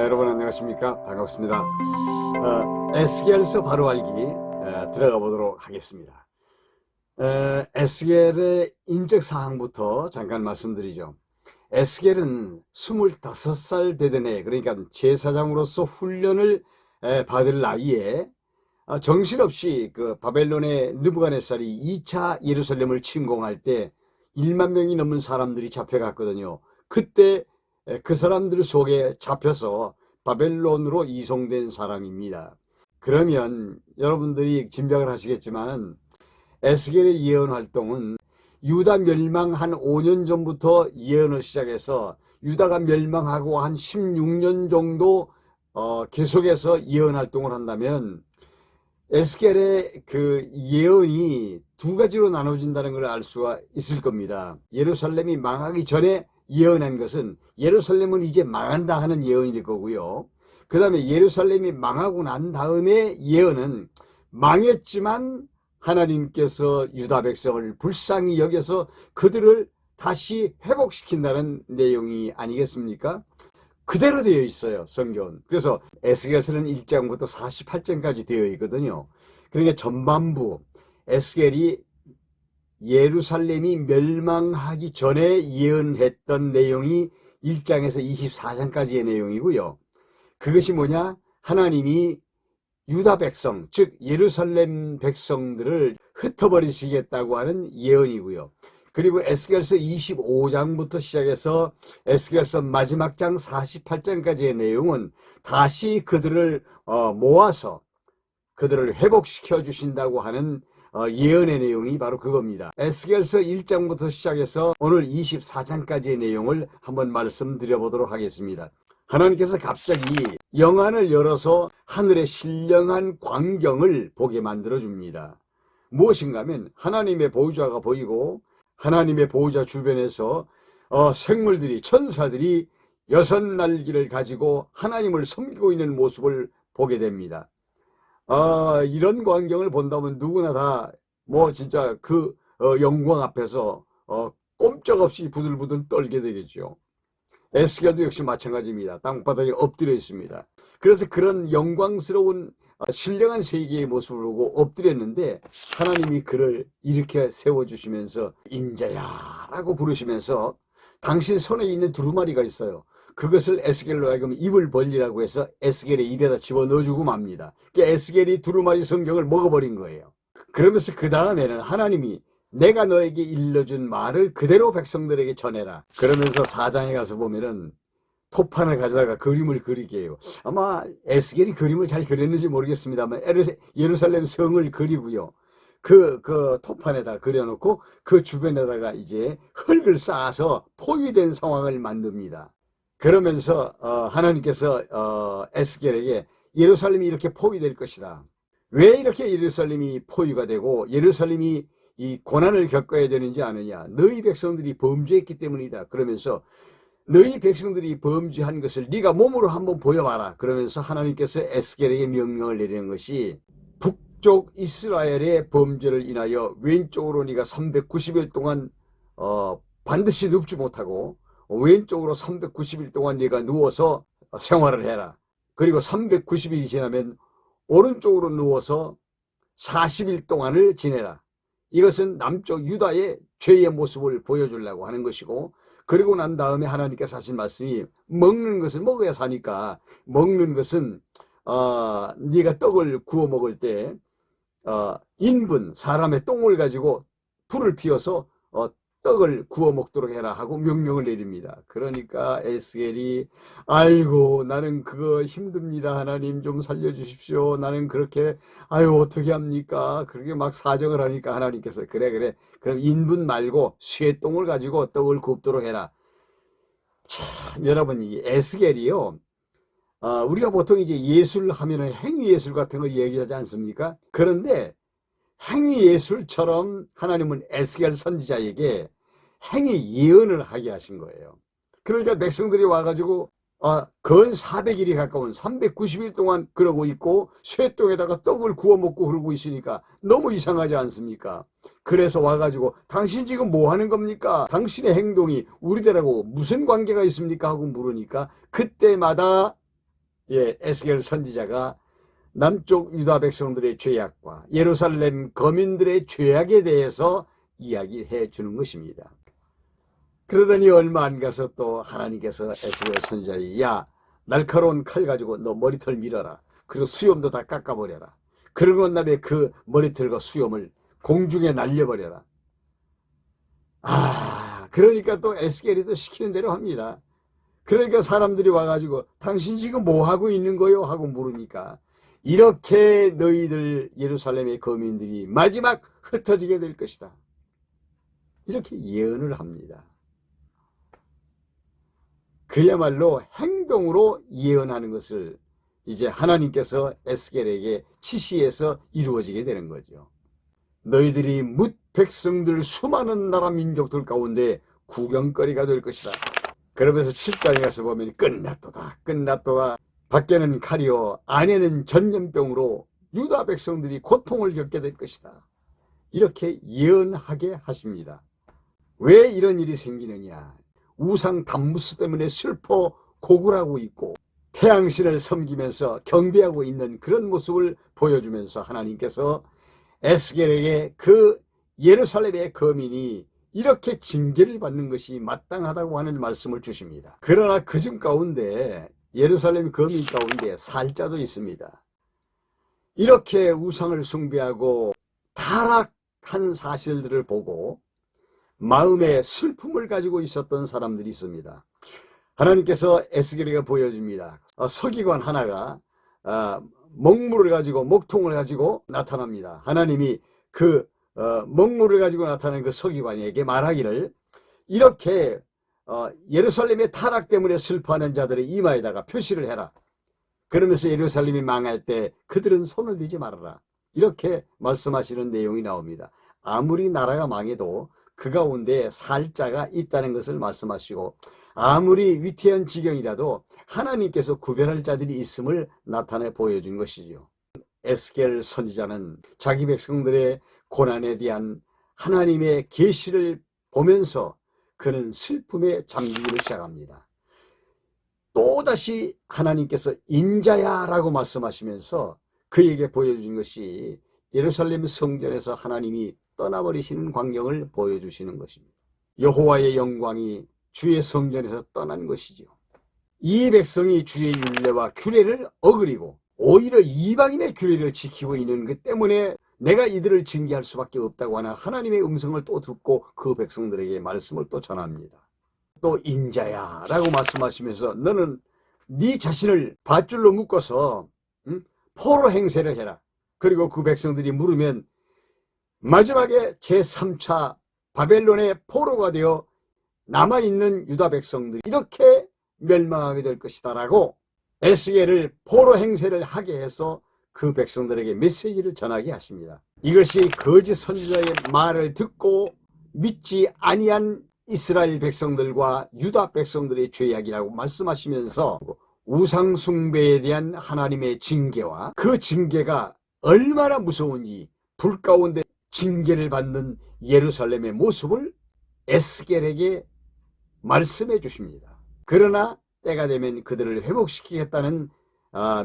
여러분 안녕하십니까? 반갑습니다. 에스겔서 바로 알기 들어가 보도록 하겠습니다. 에스겔의 인적 사항부터 잠깐 말씀드리죠. 에스겔은 25살 되던 해, 그러니까 제사장으로서 훈련을 받을 나이에 정신없이 그 바벨론의 느부갓네살이 2차 예루살렘을 침공할 때 1만 명이 넘는 사람들이 잡혀갔거든요. 그때 그 사람들 속에 잡혀서 바벨론으로 이송된 사람입니다. 그러면 여러분들이 짐작을 하시겠지만은 에스겔의 예언 활동은 유다 멸망 한 5년 전부터 예언을 시작해서 유다가 멸망하고 한 16년 정도 계속해서 예언 활동을 한다면 에스겔의 그 예언이 두 가지로 나눠진다는 걸 알 수가 있을 겁니다. 예루살렘이 망하기 전에 예언한 것은 예루살렘은 이제 망한다 하는 예언일 거고요. 그 다음에 예루살렘이 망하고 난 다음에 예언은 망했지만 하나님께서 유다 백성을 불쌍히 여겨서 그들을 다시 회복시킨다는 내용이 아니겠습니까? 그대로 되어 있어요, 성경은. 그래서 에스겔서는 1장부터 48장까지 되어 있거든요. 그러니까 전반부 에스겔이 예루살렘이 멸망하기 전에 예언했던 내용이 1장에서 24장까지의 내용이고요. 그것이 뭐냐? 하나님이 유다 백성, 즉 예루살렘 백성들을 흩어버리시겠다고 하는 예언이고요. 그리고 에스겔서 25장부터 시작해서 에스겔서 마지막 장 48장까지의 내용은 다시 그들을 모아서 그들을 회복시켜 주신다고 하는 예언의 내용이 바로 그겁니다. 에스겔서 1장부터 시작해서 오늘 24장까지의 내용을 한번 말씀드려 보도록 하겠습니다. 하나님께서 갑자기 영안을 열어서 하늘의 신령한 광경을 보게 만들어 줍니다. 무엇인가 하면 하나님의 보호자가 보이고 하나님의 보호자 주변에서 생물들이, 천사들이 6날개를 가지고 하나님을 섬기고 있는 모습을 보게 됩니다. 이런 광경을 본다면 누구나 다 진짜 그 영광 앞에서 꼼짝없이 부들부들 떨게 되겠죠. 에스겔도 역시 마찬가지입니다. 땅바닥에 엎드려 있습니다. 그래서 그런 영광스러운 신령한 세계의 모습을 보고 엎드렸는데 하나님이 그를 이렇게 세워주시면서 인자야 라고 부르시면서 당신 손에 있는 두루마리가 있어요. 그것을 에스겔로 하여금 입을 벌리라고 해서 에스겔의 입에다 집어넣어주고 맙니다. 그러니까 에스겔이 두루마리 성경을 먹어버린 거예요. 그러면서 그 다음에는 하나님이 내가 너에게 일러준 말을 그대로 백성들에게 전해라. 그러면서 4장에 가서 보면은 토판을 가져다가 그림을 그리게 해요. 아마 에스겔이 그림을 잘 그렸는지 모르겠습니다만 예루살렘 성을 그리고요. 그 토판에다 그려놓고 그 주변에다가 이제 흙을 쌓아서 포위된 상황을 만듭니다. 그러면서 하나님께서 에스겔에게 예루살렘이 이렇게 포위될 것이다. 왜 이렇게 예루살렘이 포위가 되고 예루살렘이 이 고난을 겪어야 되는지 아느냐? 너희 백성들이 범죄했기 때문이다. 그러면서 너희 백성들이 범죄한 것을 네가 몸으로 한번 보여봐라. 그러면서 하나님께서 에스겔에게 명령을 내리는 것이 북쪽 이스라엘의 범죄를 인하여 왼쪽으로 네가 390일 동안 반드시 눕지 못하고 왼쪽으로 390일 동안 네가 누워서 생활을 해라. 그리고 390일이 지나면 오른쪽으로 누워서 40일 동안을 지내라. 이것은 남쪽 유다의 죄의 모습을 보여주려고 하는 것이고, 그리고 난 다음에 하나님께서 하신 말씀이 먹는 것을 먹어야 사니까 먹는 것은 네가 떡을 구워 먹을 때 인분, 사람의 똥을 가지고 불을 피워서 떡을 구워 먹도록 해라 하고 명령을 내립니다. 그러니까 에스겔이 아이고 나는 그거 힘듭니다. 하나님 좀 살려주십시오. 나는 그렇게 어떻게 합니까? 그렇게 막 사정을 하니까 하나님께서 그래 그럼 인분 말고 쇠똥을 가지고 떡을 굽도록 해라. 참 여러분 이 에스겔이요. 우리가 보통 이제 예술 하면은 행위예술 같은 거 얘기하지 않습니까? 그런데 행위예술처럼 하나님은 에스겔 선지자에게 행위 예언을 하게 하신 거예요. 그러니까 백성들이 와가지고 건 400일이 가까운 390일 동안 그러고 있고 쇠똥에다가 떡을 구워 먹고 그러고 있으니까 너무 이상하지 않습니까? 그래서 와가지고 당신 지금 뭐 하는 겁니까? 당신의 행동이 우리들하고 무슨 관계가 있습니까? 하고 물으니까 그때마다 예, 에스겔 선지자가 남쪽 유다 백성들의 죄악과 예루살렘 거민들의 죄악에 대해서 이야기해 주는 것입니다. 그러더니 얼마 안 가서 또 하나님께서 에스겔 선지자에게 야, 날카로운 칼 가지고 너 머리털 밀어라. 그리고 수염도 다 깎아버려라. 그러고 난 다음에 그 머리털과 수염을 공중에 날려버려라. 그러니까 또 에스겔이 또 시키는 대로 합니다. 그러니까 사람들이 와가지고 당신 지금 뭐 하고 있는 거요? 하고 물으니까 이렇게 너희들 예루살렘의 거민들이 마지막 흩어지게 될 것이다. 이렇게 예언을 합니다. 그야말로 행동으로 예언하는 것을 이제 하나님께서 에스겔에게 지시해서 이루어지게 되는 거죠. 너희들이 뭇 백성들 수많은 나라 민족들 가운데 구경거리가 될 것이다. 그러면서 7장에 가서 보면 끝났도다 끝났도다 밖에는 칼이요 안에는 전염병으로 유다 백성들이 고통을 겪게 될 것이다. 이렇게 예언하게 하십니다. 왜 이런 일이 생기느냐? 우상 담무스 때문에 슬퍼 고굴하고 있고 태양신을 섬기면서 경배하고 있는 그런 모습을 보여주면서 하나님께서 에스겔에게 그 예루살렘의 거민이 이렇게 징계를 받는 것이 마땅하다고 하는 말씀을 주십니다. 그러나 그중 가운데 예루살렘 거민 가운데 살자도 있습니다. 이렇게 우상을 숭배하고 타락한 사실들을 보고 마음에 슬픔을 가지고 있었던 사람들이 있습니다. 하나님께서 에스겔에게 보여줍니다. 서기관 하나가 먹물을 가지고 먹통을 가지고 나타납니다. 하나님이 그 먹물을 가지고 나타나는 그 서기관에게 말하기를 이렇게 예루살렘의 타락 때문에 슬퍼하는 자들의 이마에다가 표시를 해라. 그러면서 예루살렘이 망할 때 그들은 손을 대지 말아라. 이렇게 말씀하시는 내용이 나옵니다. 아무리 나라가 망해도 그 가운데 살 자가 있다는 것을 말씀하시고 아무리 위태한 지경이라도 하나님께서 구별할 자들이 있음을 나타내 보여준 것이지요. 에스겔 선지자는 자기 백성들의 고난에 대한 하나님의 계시를 보면서 그는 슬픔에 잠기기를 시작합니다. 또다시 하나님께서 인자야 라고 말씀하시면서 그에게 보여준 것이 예루살렘 성전에서 하나님이 떠나버리시는 광경을 보여주시는 것입니다. 여호와의 영광이 주의 성전에서 떠난 것이죠. 이 백성이 주의 율례와 규례를 어그리고 오히려 이방인의 규례를 지키고 있는 것 때문에 내가 이들을 징계할 수밖에 없다고 하는 하나님의 음성을 또 듣고 그 백성들에게 말씀을 또 전합니다. 또 인자야 라고 말씀하시면서 너는 네 자신을 밧줄로 묶어서 포로 행세를 해라. 그리고 그 백성들이 물으면 마지막에 제3차 바벨론의 포로가 되어 남아있는 유다 백성들이 이렇게 멸망하게 될 것이다 라고 에스겔을 포로 행세를 하게 해서 그 백성들에게 메시지를 전하게 하십니다. 이것이 거짓 선지자의 말을 듣고 믿지 아니한 이스라엘 백성들과 유다 백성들의 죄악이라고 말씀하시면서 우상 숭배에 대한 하나님의 징계와 그 징계가 얼마나 무서운지 불 가운데 징계를 받는 예루살렘의 모습을 에스겔에게 말씀해 주십니다. 그러나 때가 되면 그들을 회복시키겠다는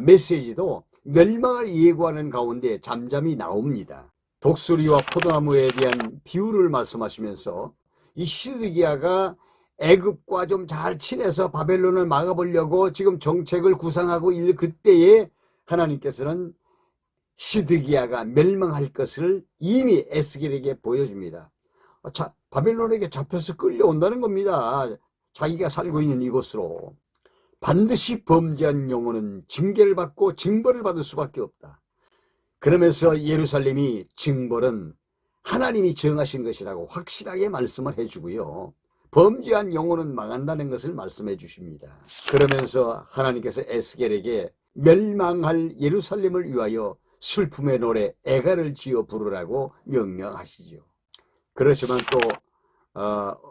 메시지도 멸망을 예고하는 가운데 잠잠히 나옵니다. 독수리와 포도나무에 대한 비유를 말씀하시면서 이 시드기야가 애굽과 좀 잘 친해서 바벨론을 막아보려고 지금 정책을 구상하고 있는 그때에 하나님께서는 시드기야가 멸망할 것을 이미 에스겔에게 보여줍니다. 바벨론에게 잡혀서 끌려온다는 겁니다. 자기가 살고 있는 이곳으로. 반드시 범죄한 영혼은 징계를 받고 징벌을 받을 수밖에 없다. 그러면서 예루살렘이 징벌은 하나님이 정하신 것이라고 확실하게 말씀을 해주고요. 범죄한 영혼은 망한다는 것을 말씀해 주십니다. 그러면서 하나님께서 에스겔에게 멸망할 예루살렘을 위하여 슬픔의 노래 애가를 지어 부르라고 명령하시죠. 그렇지만 또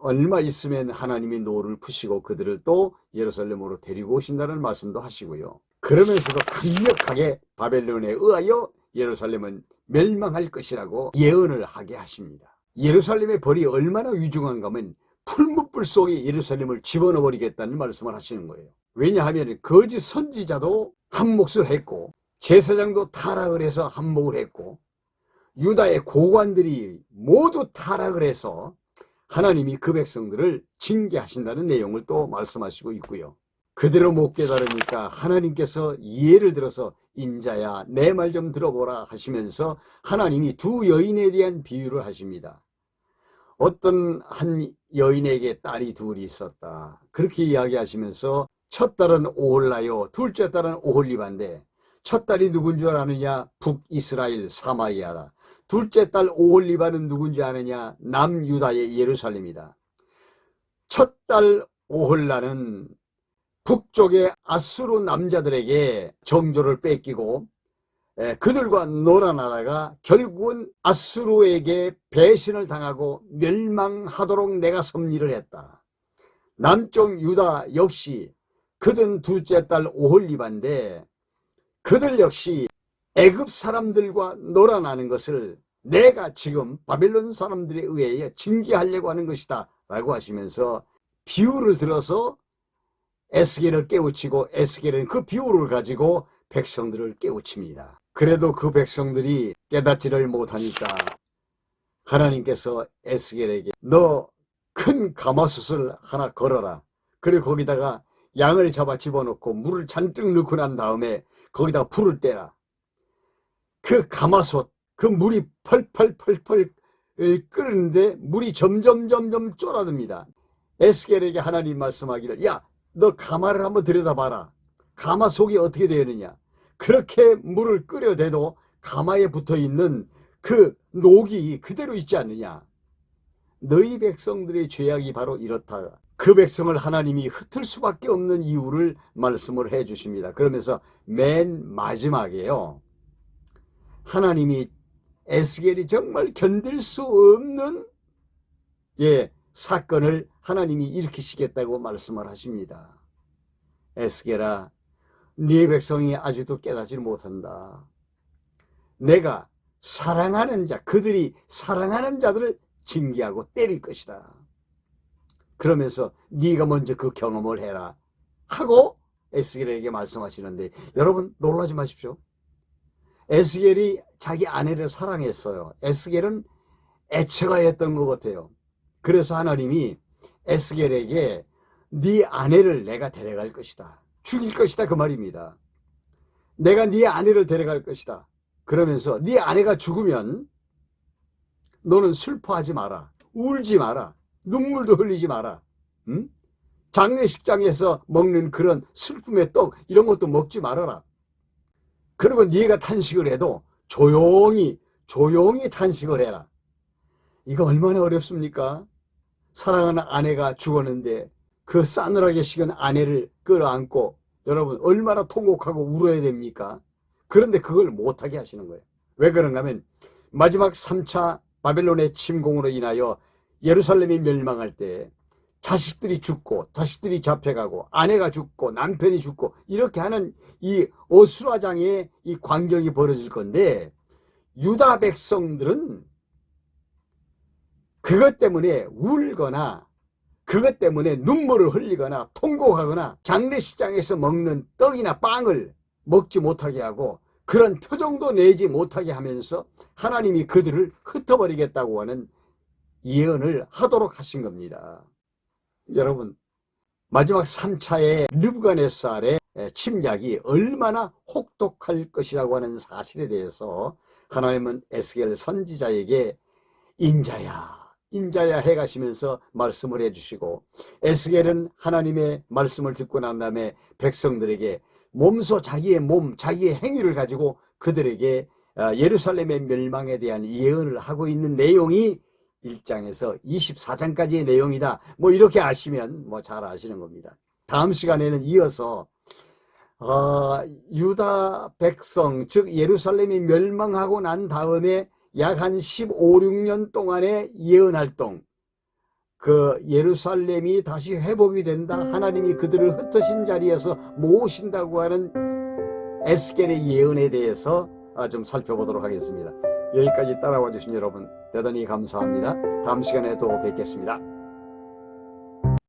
얼마 있으면 하나님이 노를 푸시고 그들을 또 예루살렘으로 데리고 오신다는 말씀도 하시고요. 그러면서도 강력하게 바벨론에 의하여 예루살렘은 멸망할 것이라고 예언을 하게 하십니다. 예루살렘의 벌이 얼마나 위중한가 하면 풀무불 속에 예루살렘을 집어넣어 버리겠다는 말씀을 하시는 거예요. 왜냐하면 거짓 선지자도 한몫을 했고, 제사장도 타락을 해서 한몫을 했고, 유다의 고관들이 모두 타락을 해서 하나님이 그 백성들을 징계하신다는 내용을 또 말씀하시고 있고요. 그대로 못 깨달으니까 하나님께서 예를 들어서 인자야 내 말 좀 들어보라 하시면서 하나님이 두 여인에 대한 비유를 하십니다. 어떤 한 여인에게 딸이 둘이 있었다. 그렇게 이야기하시면서 첫 딸은 오홀라요, 둘째 딸은 오홀리바인데 첫 딸이 누군 줄 아느냐? 북이스라엘 사마리아다. 둘째 딸 오홀리바는 누군지 아느냐? 남유다의 예루살렘이다. 첫 딸 오홀라는 북쪽의 아수르 남자들에게 정조를 뺏기고 그들과 놀아나다가 결국은 아수르에게 배신을 당하고 멸망하도록 내가 섭리를 했다. 남쪽 유다 역시 그든 둘째 딸 오홀리바인데 그들 역시 애굽 사람들과 놀아나는 것을 내가 지금 바벨론 사람들에 의해 징계하려고 하는 것이다 라고 하시면서 비유를 들어서 에스겔을 깨우치고 에스겔은 그 비유를 가지고 백성들을 깨우칩니다. 그래도 그 백성들이 깨닫지를 못하니까 하나님께서 에스겔에게 너 큰 가마솥을 하나 걸어라. 그리고 거기다가 양을 잡아 집어넣고 물을 잔뜩 넣고 난 다음에 거기다가 불을 떼라. 그 가마솥, 그 물이 펄펄펄펄 끓는데 물이 점점 쫄아듭니다. 에스겔에게 하나님 말씀하기를 야, 너 가마를 한번 들여다봐라. 가마 속이 어떻게 되느냐. 그렇게 물을 끓여대도 가마에 붙어있는 그 녹이 그대로 있지 않느냐. 너희 백성들의 죄악이 바로 이렇다. 그 백성을 하나님이 흩을 수밖에 없는 이유를 말씀을 해 주십니다. 그러면서 맨 마지막에요. 하나님이 에스겔이 정말 견딜 수 없는 사건을 하나님이 일으키시겠다고 말씀을 하십니다. 에스겔아, 네 백성이 아직도 깨닫지 못한다. 내가 사랑하는 자, 그들이 사랑하는 자들을 징계하고 때릴 것이다. 그러면서 네가 먼저 그 경험을 해라 하고 에스겔에게 말씀하시는데 여러분 놀라지 마십시오. 에스겔이 자기 아내를 사랑했어요. 에스겔은 애처가였던 것 같아요. 그래서 하나님이 에스겔에게 네 아내를 내가 데려갈 것이다. 죽일 것이다 그 말입니다. 내가 네 아내를 데려갈 것이다. 그러면서 네 아내가 죽으면 너는 슬퍼하지 마라. 울지 마라. 눈물도 흘리지 마라. 응? 장례식장에서 먹는 그런 슬픔의 떡 이런 것도 먹지 말아라. 그리고 네가 탄식을 해도 조용히 탄식을 해라. 이거 얼마나 어렵습니까? 사랑하는 아내가 죽었는데 그 싸늘하게 식은 아내를 끌어안고 여러분 얼마나 통곡하고 울어야 됩니까? 그런데 그걸 못하게 하시는 거예요. 왜 그런가 하면 마지막 3차 바벨론의 침공으로 인하여 예루살렘이 멸망할 때 자식들이 죽고 자식들이 잡혀가고 아내가 죽고 남편이 죽고 이렇게 하는 이 어수라장의 이 광경이 벌어질 건데 유다 백성들은 그것 때문에 울거나 그것 때문에 눈물을 흘리거나 통곡하거나 장례식장에서 먹는 떡이나 빵을 먹지 못하게 하고 그런 표정도 내지 못하게 하면서 하나님이 그들을 흩어버리겠다고 하는 예언을 하도록 하신 겁니다. 여러분 마지막 3차의 느부갓네살의 침략이 얼마나 혹독할 것이라고 하는 사실에 대해서 하나님은 에스겔 선지자에게 인자야 해가시면서 말씀을 해주시고 에스겔은 하나님의 말씀을 듣고 난 다음에 백성들에게 몸소 자기의 행위를 가지고 그들에게 예루살렘의 멸망에 대한 예언을 하고 있는 내용이 1장에서 24장까지의 내용이다. 뭐 이렇게 아시면 뭐 잘 아시는 겁니다. 다음 시간에는 이어서 유다 백성 즉 예루살렘이 멸망하고 난 다음에 약 한 15, 16년 동안의 예언 활동 그 예루살렘이 다시 회복이 된다. 하나님이 그들을 흩으신 자리에서 모으신다고 하는 에스겔의 예언에 대해서 좀 살펴보도록 하겠습니다. 여기까지 따라와 주신 여러분 대단히 감사합니다. 다음 시간에 또 뵙겠습니다.